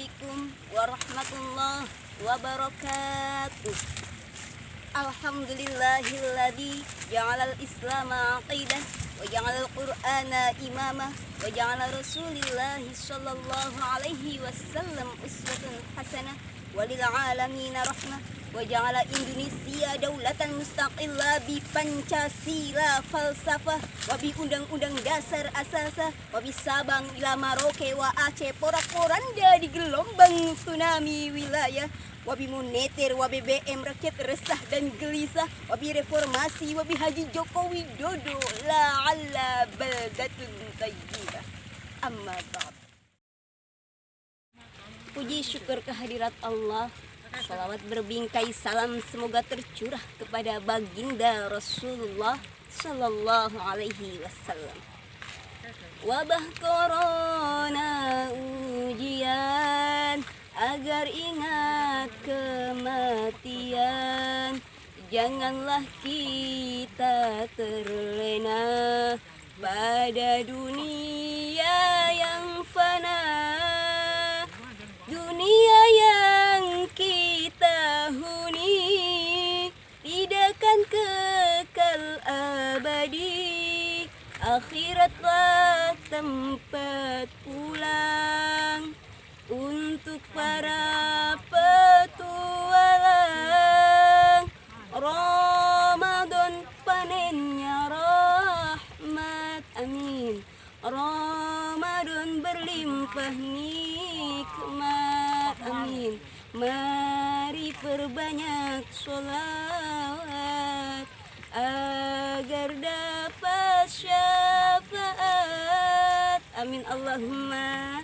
Assalamualaikum warahmatullahi wabarakatuh. Alhamdulillahilladzi ja'alal islama aqidah wa ja'alal qur'ana imama wa ja'ala rasulillahi sallallahu alaihi wasallam uswatun hasanah walil alamin rahmah wa ja'ala Indonesia daulatan mustaqillah bi Pancasila falsafah wa bi undang-undang dasar asasa wa bi Sabang ila Maroke wa Aceh porak-poranda di gelombang tsunami wilayah wa bi moneter wa BBM rakyat resah dan gelisah wa bi reformasi wa bi Haji Joko Widodo la'alla baldatun thayyibah amma ba'd. Puji syukur kehadirat Allah, salawat berbingkai salam semoga tercurah kepada baginda Rasulullah sallallahu alaihi wasallam. Wabah corona ujian agar ingat kematian, janganlah kita terlena pada dunia yang fana. Dunia yang kita huni tidakkan kekal abadi, akhiratlah tempat pulang untuk para petualang. Ramadan panennya rahmat, amin. Ramadan berlimpah nikmat, amin. Mari perbanyak sholawat agar dapat syafaat, amin Allahumma.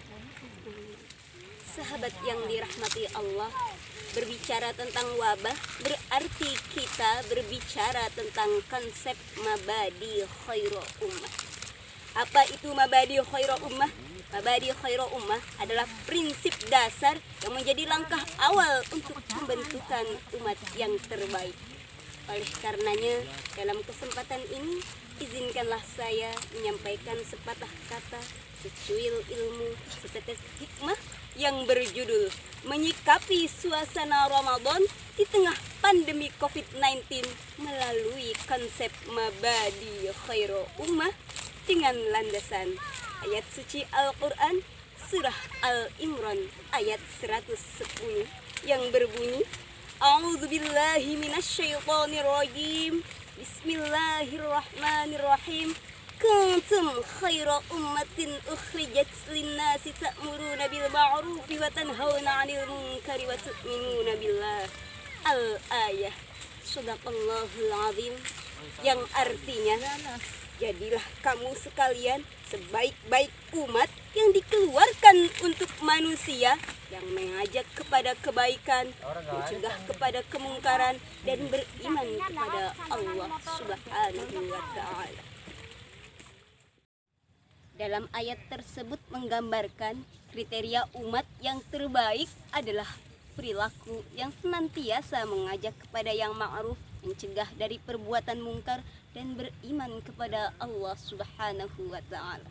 Sahabat yang dirahmati Allah, berbicara tentang wabah berarti kita berbicara tentang konsep mabadi khairu ummah. Apa itu mabadi khairu ummah? Mabadi khairu ummah adalah prinsip dasar yang menjadi langkah awal untuk pembentukan umat yang terbaik. Oleh karenanya, dalam kesempatan ini izinkanlah saya menyampaikan sepatah kata, secuil ilmu, setetes hikmah yang berjudul menyikapi suasana Ramadan di tengah pandemi COVID-19 melalui konsep mabadi khairu ummah dengan landasan ayat suci Al-Quran surah Al-Imran ayat 110 yang berbunyi, A'udzubillahi minasyaitonirrajim, Bismillahirrahmanirrahim. Kuntum khaira ummatin ukhrijat linnasi ta'muruna bil ma'rufi wa tanhauna 'anil munkari wa tu'minuna billah. Al-ayah. Shadaqallahul azim, yang artinya, jadilah kamu sekalian sebaik-baik umat yang dikeluarkan untuk manusia, yang mengajak kepada kebaikan, mencegah kepada kemungkaran, dan beriman kepada Allah Subhanahu wa ta'ala. Dalam ayat tersebut menggambarkan kriteria umat yang terbaik adalah perilaku yang senantiasa mengajak kepada yang ma'ruf, mencegah dari perbuatan mungkar, dan beriman kepada Allah Subhanahu wa ta'ala.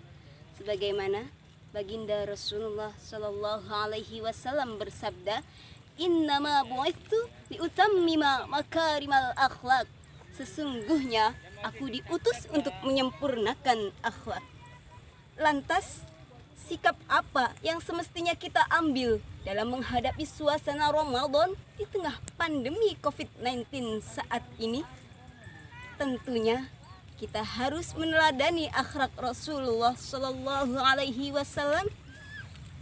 Sebagaimana baginda Rasulullah sallallahu alaihi wasallam bersabda, "Innama bu'itsu liutammima makarimal akhlak." Sesungguhnya aku diutus untuk menyempurnakan akhlak. Lantas, sikap apa yang semestinya kita ambil dalam menghadapi suasana Ramadan di tengah pandemi COVID-19 saat ini? Tentunya kita harus meneladani akhlak Rasulullah Sallallahu Alaihi Wasallam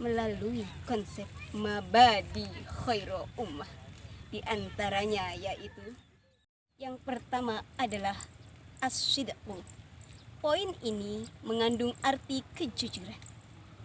melalui konsep mabadi khairu ummah. Di antaranya yaitu yang pertama adalah as-sidqu. Poin ini mengandung arti kejujuran.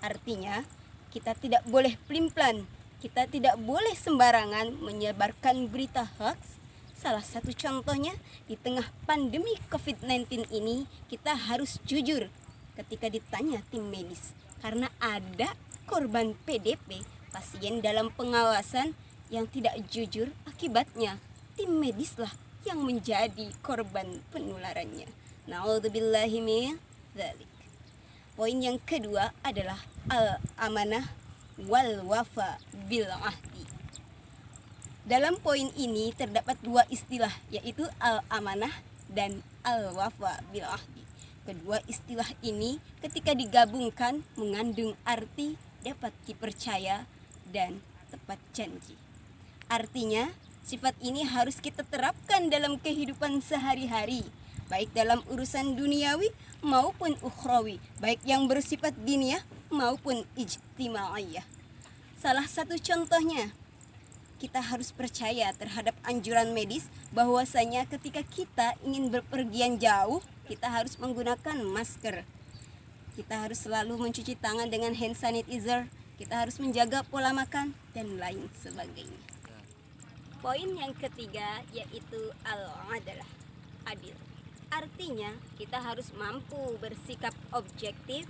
Artinya, kita tidak boleh pelin-pelan, kita tidak boleh sembarangan menyebarkan berita hoax. Salah satu contohnya, di tengah pandemi COVID-19 ini, kita harus jujur ketika ditanya tim medis. Karena ada korban PDP, pasien dalam pengawasan, yang tidak jujur, akibatnya tim medislah yang menjadi korban penularannya. Na'udzubillahi min dzalik. Poin yang kedua adalah al-amanah wal wafa bil ahdi. Dalam poin ini terdapat dua istilah, yaitu al-amanah dan al-wafa bil ahdi. Kedua istilah ini ketika digabungkan mengandung arti dapat dipercaya dan tepat janji. Artinya, sifat ini harus kita terapkan dalam kehidupan sehari-hari, baik dalam urusan duniawi maupun ukhrawi, baik yang bersifat diniyah maupun ijtimaiyah. Salah satu contohnya, kita harus percaya terhadap anjuran medis bahwasanya ketika kita ingin berpergian jauh, kita harus menggunakan masker. Kita harus selalu mencuci tangan dengan hand sanitizer, kita harus menjaga pola makan dan lain sebagainya. Poin yang ketiga yaitu al-adalah, adil. Artinya kita harus mampu bersikap objektif,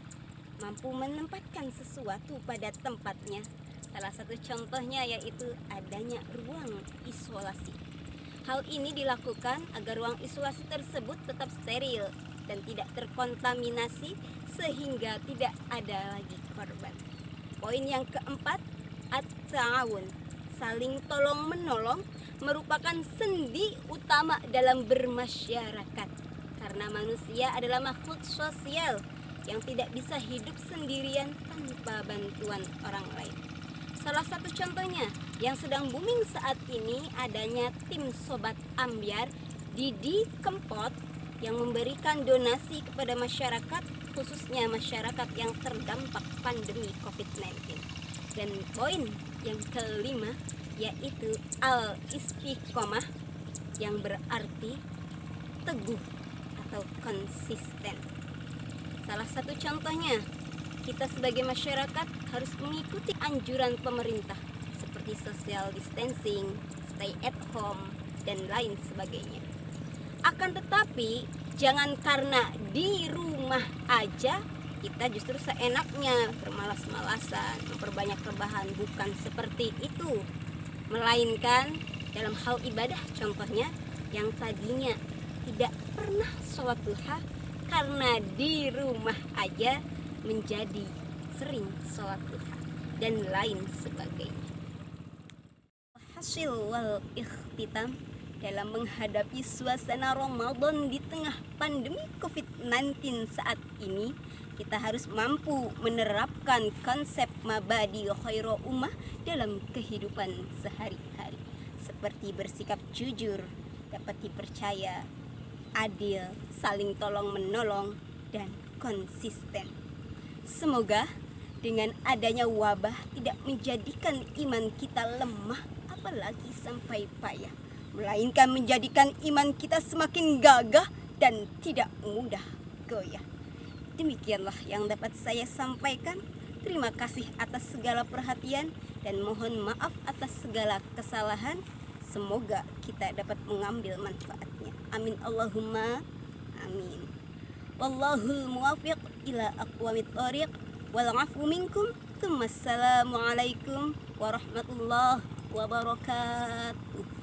mampu menempatkan sesuatu pada tempatnya. Salah satu contohnya yaitu adanya ruang isolasi. Hal ini dilakukan agar ruang isolasi tersebut tetap steril dan tidak terkontaminasi sehingga tidak ada lagi korban. Poin yang keempat, at-ta'awun, saling tolong menolong merupakan sendi utama dalam bermasyarakat. Karena manusia adalah makhluk sosial yang tidak bisa hidup sendirian tanpa bantuan orang lain. Salah satu contohnya yang sedang booming saat ini adanya tim Sobat Ambyar Didi Kempot yang memberikan donasi kepada masyarakat, khususnya masyarakat yang terdampak pandemi COVID-19. Dan poin yang kelima yaitu al-istiqomah yang berarti teguh atau konsisten. Salah satu contohnya, kita sebagai masyarakat harus mengikuti anjuran pemerintah seperti social distancing, stay at home, dan lain sebagainya. Akan tetapi, jangan karena di rumah aja kita justru seenaknya bermalas-malasan, memperbanyak rebahan. Bukan seperti itu. Melainkan dalam hal ibadah contohnya yang tadinya tidak pernah sholat duha karena di rumah aja menjadi sering sholat duha dan lain sebagainya. Hasil wal ikhtitam, dalam menghadapi suasana Ramadan di tengah pandemi COVID-19 saat ini, kita harus mampu menerapkan konsep mabadi khairu ummah dalam kehidupan sehari-hari, seperti bersikap jujur, dapat dipercaya, adil, saling tolong menolong, dan konsisten. Semoga dengan adanya wabah tidak menjadikan iman kita lemah apalagi sampai payah, melainkan menjadikan iman kita semakin gagah dan tidak mudah goyah. Demikianlah yang dapat saya sampaikan. Terima kasih atas segala perhatian dan mohon maaf atas segala kesalahan. Semoga kita dapat mengambil manfaatnya. Amin Allahumma amin. Wallahul muwaffiq ila aqwamit thoriq wal 'afwu minkum. Assalamualaikum warahmatullahi wabarakatuh.